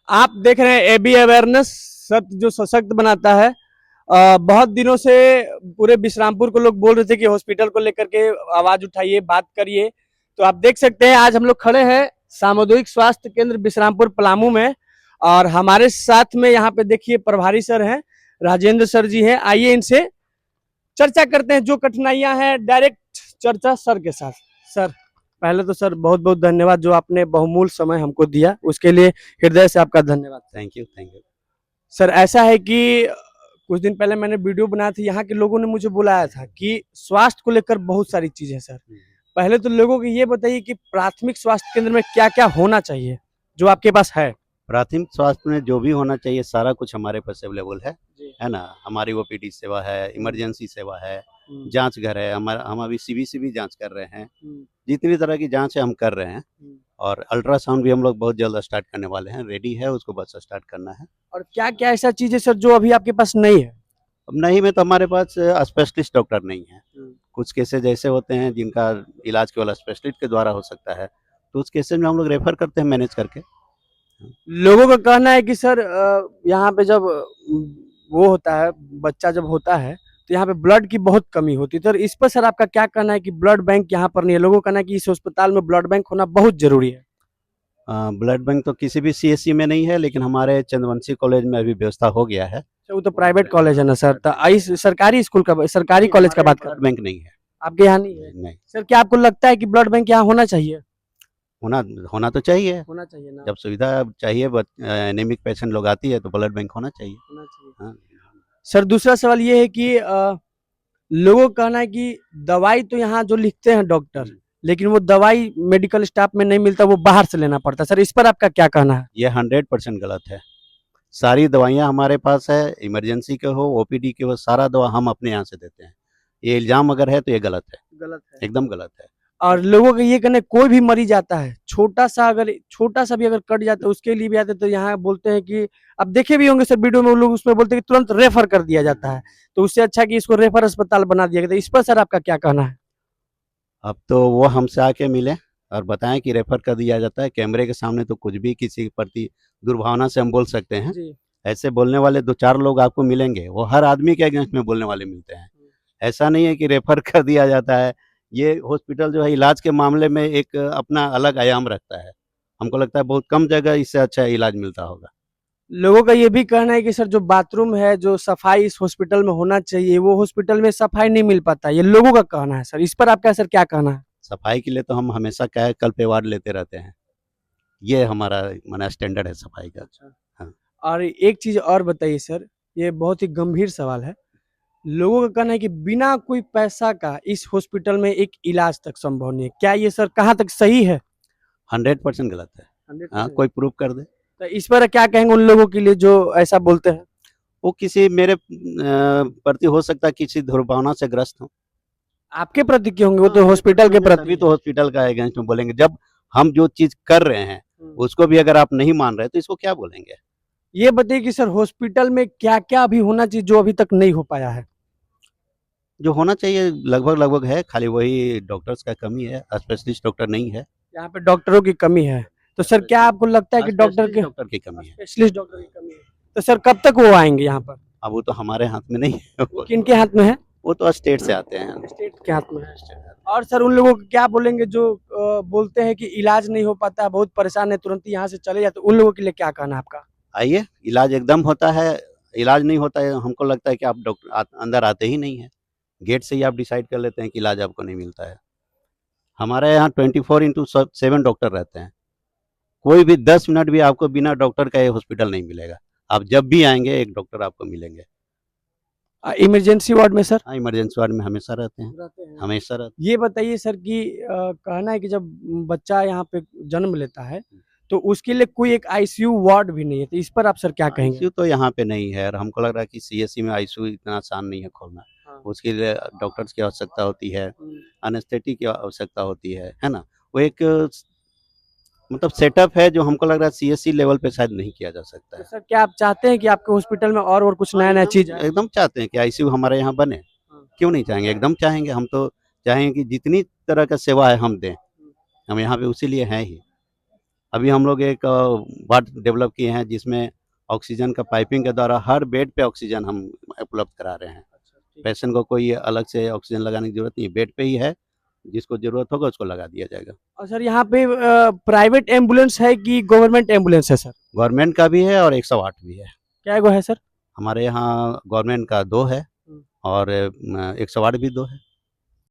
आप देख रहे हैं एबी अवेयरनेस, सत्य जो सशक्त बनाता है। बहुत दिनों से पूरे विश्रामपुर को लोग बोल रहे थे कि हॉस्पिटल को लेकर के आवाज उठाइए, बात करिए। तो आप देख सकते हैं आज हम लोग खड़े हैं सामुदायिक स्वास्थ्य केंद्र विश्रामपुर पलामू में, और हमारे साथ में यहाँ पे देखिए प्रभारी सर हैं, राजेंद्र सर जी हैं। आइए इनसे चर्चा करते हैं जो कठिनाइयां हैं, डायरेक्ट चर्चा सर के साथ। सर, पहले तो सर बहुत बहुत धन्यवाद जो आपने बहुमूल्य समय हमको दिया, उसके लिए हृदय से आपका धन्यवाद। Thank you. सर, ऐसा है कि कुछ दिन पहले मैंने वीडियो बनाया था, यहाँ के लोगों ने मुझे बुलाया था कि स्वास्थ्य को लेकर बहुत सारी चीजें हैं। सर, पहले तो लोगों को ये बताइए कि प्राथमिक स्वास्थ्य केंद्र में क्या क्या होना चाहिए जो आपके पास है। प्राथमिक स्वास्थ्य में जो भी होना चाहिए सारा कुछ हमारे पास अवेलेबल है ना। हमारी ओपीडी सेवा है, इमरजेंसी सेवा है, जांच घर है, हम अभी सीबीसी भी जांच कर रहे हैं। जितनी तरह की जांच है हम कर रहे हैं, और अल्ट्रासाउंड भी हम लोग बहुत जल्द स्टार्ट करने वाले हैं। रेडी है, उसको बस स्टार्ट करना है। और क्या क्या ऐसा चीज है सर जो अभी आपके पास नहीं है। अब नहीं में तो हमारे पास स्पेशलिस्ट डॉक्टर नहीं है। कुछ केसेज ऐसे होते हैं जिनका इलाज केवल स्पेशलिस्ट के द्वारा हो सकता है, तो उस केसेज में हम लोग रेफर करते हैं मैनेज करके। लोगों का कहना है कि सर यहाँ पे जब वो होता है, बच्चा जब होता है तो यहाँ पे ब्लड की बहुत कमी होती है। तो इस पर सर आपका क्या कहना है कि ब्लड बैंक यहाँ पर नहीं है। लोगों का कहना है कि इस अस्पताल में ब्लड बैंक होना बहुत जरूरी है। ब्लड बैंक तो किसी भी सीएससी में नहीं है, लेकिन हमारे चंद्रवंशी कॉलेज में अभी व्यवस्था हो गया है। वो तो प्राइवेट कॉलेज है ना सर, तो इस सरकारी स्कूल का, सरकारी कॉलेज का बात कर ब्लड बैंक नहीं है आपके यहाँ नहीं है। नहीं। सर, क्या आपको लगता है कि ब्लड बैंक यहाँ होना चाहिए। होना होना तो चाहिए। होना चाहिए ना। जब सुविधा चाहिए, एनीमिक पेशेंट लोग आती है तो ब्लड बैंक होना चाहिए। हाँ। सर, दूसरा सवाल ये है कि लोगों का कहना है कि दवाई तो यहाँ जो लिखते हैं डॉक्टर, लेकिन वो दवाई मेडिकल स्टाफ में नहीं मिलता, वो बाहर से लेना पड़ता है। सर, इस पर आपका क्या कहना है। ये 100% गलत है। सारी दवाइयाँ हमारे पास है, इमरजेंसी के हो, ओपीडी के हो, सारा दवा हम अपने यहाँ से देते हैं। ये इल्जाम अगर है तो ये गलत है, एकदम गलत है। और लोगों का ये कहना है कोई भी मरीज आता है, छोटा सा भी अगर कट जाता है उसके लिए भी आते तो यहाँ बोलते हैं कि अब देखे भी होंगे सर वीडियो में, वो लोग उसमें बोलते हैं कि तुरंत रेफर कर दिया जाता है। तो उससे अच्छा कि इसको रेफर अस्पताल बना दिया गया। तो इस पर सर आपका क्या कहना है। अब तो वो हमसे आके मिले और बताएं कि रेफर कर दिया जाता है। कैमरे के सामने तो कुछ भी किसी के प्रति दुर्भावना से हम बोल सकते हैं। ऐसे बोलने वाले 2-4 लोग आपको मिलेंगे, वो हर आदमी के अगेंस्ट में बोलने वाले मिलते हैं। ऐसा नहीं है कि रेफर कर दिया जाता है। ये हॉस्पिटल जो है इलाज के मामले में एक अपना अलग आयाम रखता है। हमको लगता है बहुत कम जगह इससे अच्छा इलाज मिलता होगा। लोगों का ये भी कहना है कि सर जो बाथरूम है, जो सफाई इस हॉस्पिटल में होना चाहिए, वो हॉस्पिटल में सफाई नहीं मिल पाता। ये लोगों का कहना है। सर, इस पर आपका सर क्या कहना है। सफाई के लिए तो हम हमेशा क्या है, कल पे वार्ड लेते रहते हैं। ये हमारा माना स्टैंडर्ड है सफाई का। हाँ। और एक चीज और बताइए सर, ये बहुत ही गंभीर सवाल है। लोगों का कहना है कि बिना कोई पैसा का इस हॉस्पिटल में एक इलाज तक संभव नहीं है। क्या ये सर कहाँ तक सही है। 100% गलत है। 100% हाँ, कोई प्रूफ कर दे। तो इस पर क्या कहेंगे उन लोगों के लिए जो ऐसा बोलते हैं। वो किसी मेरे प्रति हो सकता है किसी दुर्भावना से ग्रस्त हो। आपके प्रति क्यों होंगे, वो तो हॉस्पिटल के प्रति। तभी तो हॉस्पिटल का अगेंस्ट में बोलेंगे। जब हम जो चीज कर रहे हैं उसको भी अगर आप नहीं मान रहे तो इसको क्या बोलेंगे। ये बताइए कि सर हॉस्पिटल में क्या क्या अभी होना चाहिए जो अभी तक नहीं हो पाया है। जो होना चाहिए लगभग है, खाली वही डॉक्टर्स का कमी है, स्पेशलिस्ट डॉक्टर नहीं है। यहाँ पे डॉक्टरों की कमी है। तो सर क्या आपको लगता है कि डॉक्टर की कमी है, स्पेशलिस्ट डॉक्टर की कमी है। तो सर कब तक वो आएंगे यहाँ पर। अब वो तो हमारे हाथ में नहीं है। वो किनके हाथ में है। वो तो स्टेट से आते हैं। स्टेट के हाथ में है। और सर उन लोगों को क्या बोलेंगे जो बोलते हैं कि इलाज नहीं हो पाता है, बहुत परेशान है, तुरंत यहाँ से चले जाते, उन लोगों के लिए क्या कहना है आपका। आइए, इलाज एकदम होता है। इलाज नहीं होता है, हमको लगता है कि आप डॉक्टर अंदर आते ही नहीं है। गेट से ही आप डिसाइड कर लेते हैं कि इलाज आपको नहीं मिलता है। हमारे यहाँ 24/7 डॉक्टर रहते हैं। कोई भी 10 मिनट भी आपको बिना डॉक्टर का ये हॉस्पिटल नहीं मिलेगा। आप जब भी आएंगे एक डॉक्टर आपको मिलेंगे। इमरजेंसी वार्ड में सर। हाँ, इमरजेंसी वार्ड में हमेशा रहते हैं, हमेशा रहते ये बताइए सर कि कहना है कि जब बच्चा यहाँ पे जन्म लेता है तो उसके लिए कोई एक आईसीयू वार्ड भी नहीं है। तो इस पर आप सर क्या कहेंगे। आईसीयू तो यहाँ पे नहीं है, और हमको लग रहा है कि सीएससी में आईसीयू इतना आसान नहीं है खोलना। उसके लिए डॉक्टर्स की आवश्यकता होती है, एनेस्थेटिक की आवश्यकता होती है ना। वो एक मतलब सेटअप है जो हमको लग रहा है सीएससी लेवल पे शायद नहीं किया जा सकता है। तो सर क्या आप चाहते हैं कि आपके हॉस्पिटल में और कुछ नया नया चीज है। एकदम चाहते हैं कि आईसीयू हमारे यहाँ बने। क्यों नहीं चाहेंगे, एकदम चाहेंगे। हम तो चाहेंगे कि जितनी तरह का सेवा है हम दें। हम यहाँ पे उसी लिए हैं ही। अभी हम लोग एक वार्ड डेवलप किए हैं जिसमें ऑक्सीजन का पाइपिंग के द्वारा हर बेड पे ऑक्सीजन हम उपलब्ध करा रहे हैं। पेशेंट को कोई अलग से ऑक्सीजन लगाने की जरूरत नहीं, बेड पे ही है, जिसको जरूरत होगा उसको लगा दिया जाएगा। और सर यहाँ पे प्राइवेट एम्बुलेंस है कि गवर्नमेंट एम्बुलेंस है सर? गवर्नमेंट का भी है और 108 भी है। क्या गो है सर? हमारे यहाँ गवर्नमेंट का 2 है और 108 भी 2 है।